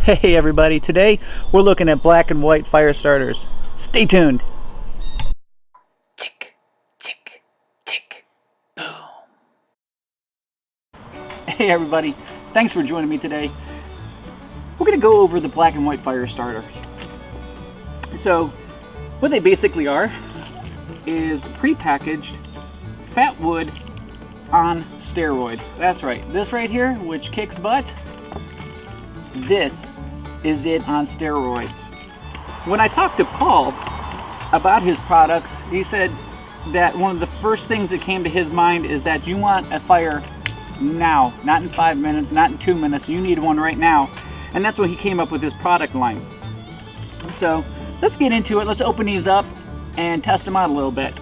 Hey everybody, today we're looking at black and white fire starters. Stay tuned. Tick, tick, tick, boom. Hey everybody, thanks for joining me today. We're going to go over the black and white fire starters. So what they basically are is prepackaged fat wood on steroids. That's right, this right here, which kicks butt, this is it on steroids. When I talked to Paul about his products, he said that one of the first things that came to his mind is that you want a fire now, not in 5 minutes, not in 2 minutes, you need one right now. And that's when he came up with his product line. So let's get into it. Let's open these up and test them out a little bit.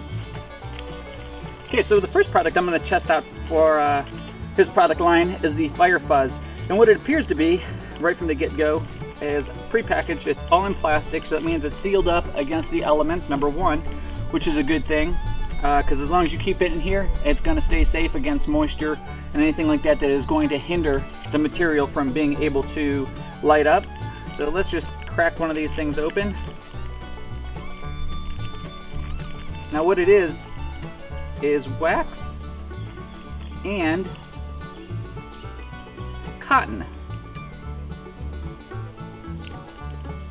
Okay, so the first product I'm going to test out for his product line is the Fire Fuzz. And what it appears to be, right from the get-go, is prepackaged. It's all in plastic, so that means it's sealed up against the elements, number one, which is a good thing, because as long as you keep it in here, it's going to stay safe against moisture and anything like that that is going to hinder the material from being able to light up. So let's just crack one of these things open. Now what it is wax and cotton.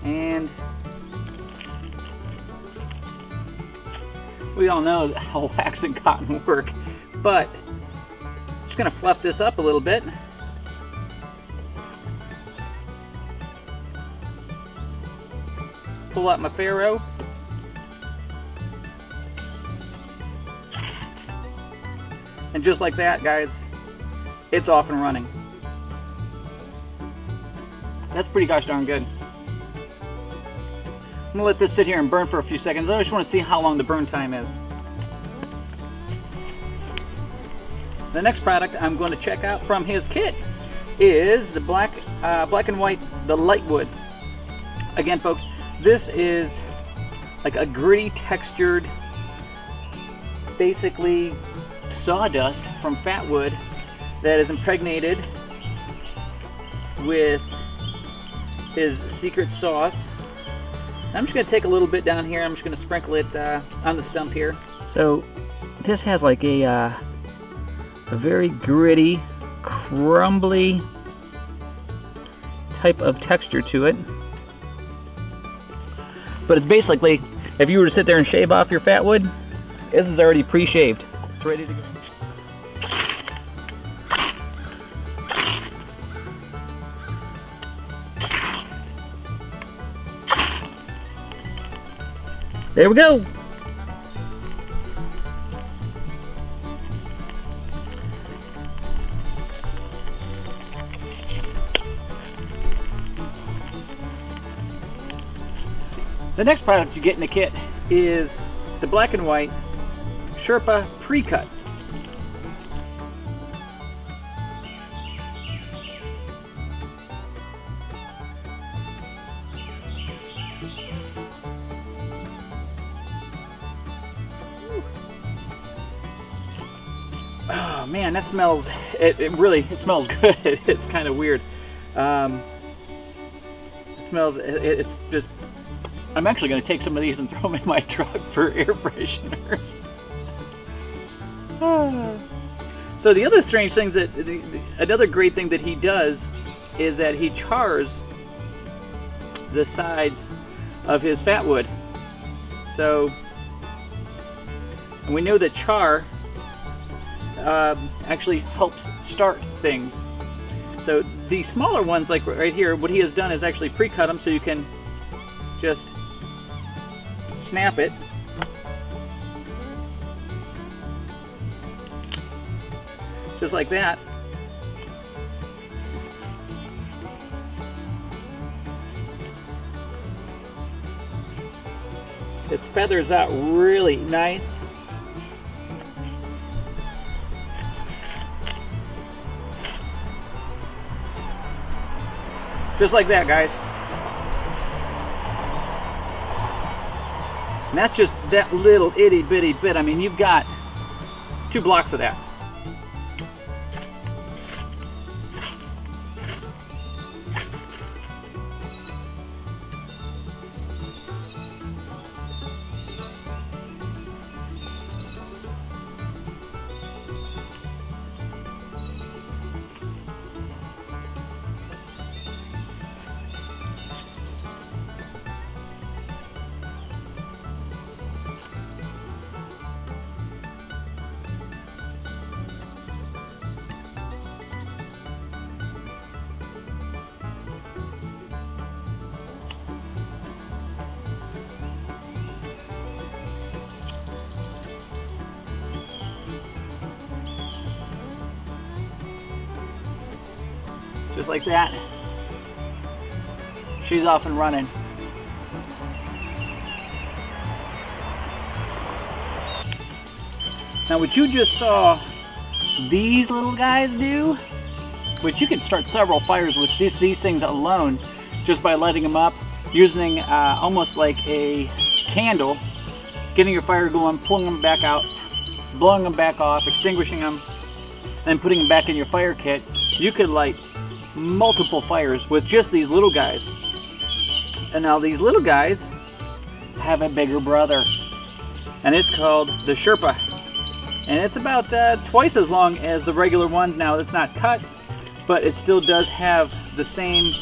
And we all know how wax and cotton work, but I'm just gonna fluff this up a little bit. Pull out my ferro. And just like that, guys, it's off and running. That's pretty gosh darn good. I'm gonna let this sit here and burn for a few seconds. I just want to see how long the burn time is. The next product I'm going to check out from his kit is the black and white, the light wood. Again, folks, this is like a gritty textured, basically sawdust from fat wood that is impregnated with his secret sauce. I'm just going to take a little bit down here. I'm just going to sprinkle it on the stump here. So this has like a very gritty, crumbly type of texture to it. But it's basically, if you were to sit there and shave off your fat wood, this is already pre-shaved. It's ready to go. There we go. The next product you get in the kit is the black and white Sherpa pre-cut. Oh man, that smells, it smells good. It's kind of weird. It smells, it's just, I'm actually going to take some of these and throw them in my truck for air fresheners. So the other strange things that, another great thing that he does is that he chars the sides of his fat wood. So, and we know that char actually helps start things. So the smaller ones, like right here, what he has done is actually pre-cut them so you can just snap it. Just like that. It feathers out really nice. Just like that, guys. And that's just that little itty bitty bit. I mean, you've got 2 blocks of that. Just like that. She's off and running. Now what you just saw these little guys do, which you can start several fires with these things alone, just by lighting them up, using almost like a candle, getting your fire going, pulling them back out, blowing them back off, extinguishing them, and putting them back in your fire kit. You could light multiple fires with just these little guys. And now these little guys have a bigger brother, and it's called the Sherpa. And it's about twice as long as the regular one. Now it's not cut, but it still does have the same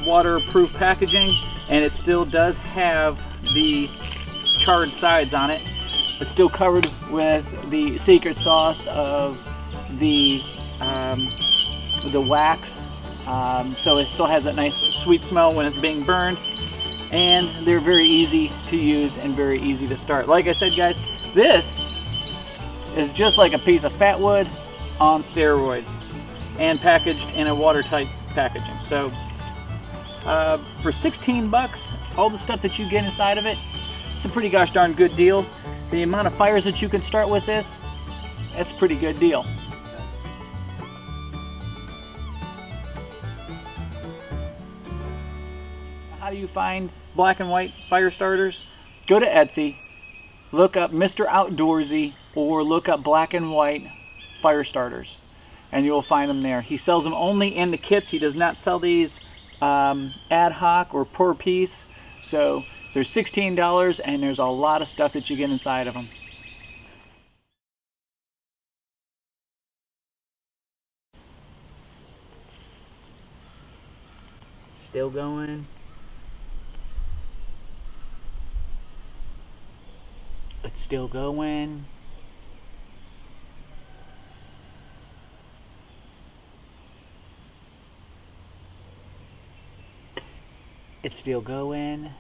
waterproof packaging, and it still does have the charred sides on it. It's still covered with the secret sauce of the wax, so it still has that nice sweet smell when it's being burned, and they're very easy to use and very easy to start. Like I said, guys, this is just like a piece of fat wood on steroids and packaged in a watertight packaging. So for 16 bucks, all the stuff that you get inside of it, it's a pretty gosh darn good deal. The amount of fires that you can start with this, that's a pretty good deal. How do you find black and white fire starters? Go to Etsy, look up Mr. Outdoorsy, or look up black and white fire starters, and you'll find them there. He sells them only in the kits. He does not sell these ad hoc or per piece. So they're $16, and there's a lot of stuff that you get inside of them. Still going. It's still going. It's still going.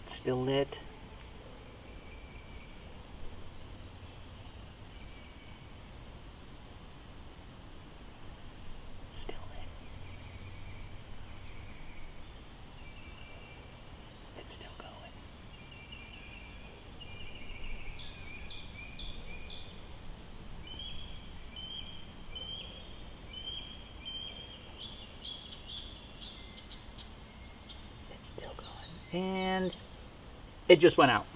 It's still lit. It's still lit. It's still going. Still going, and it just went out.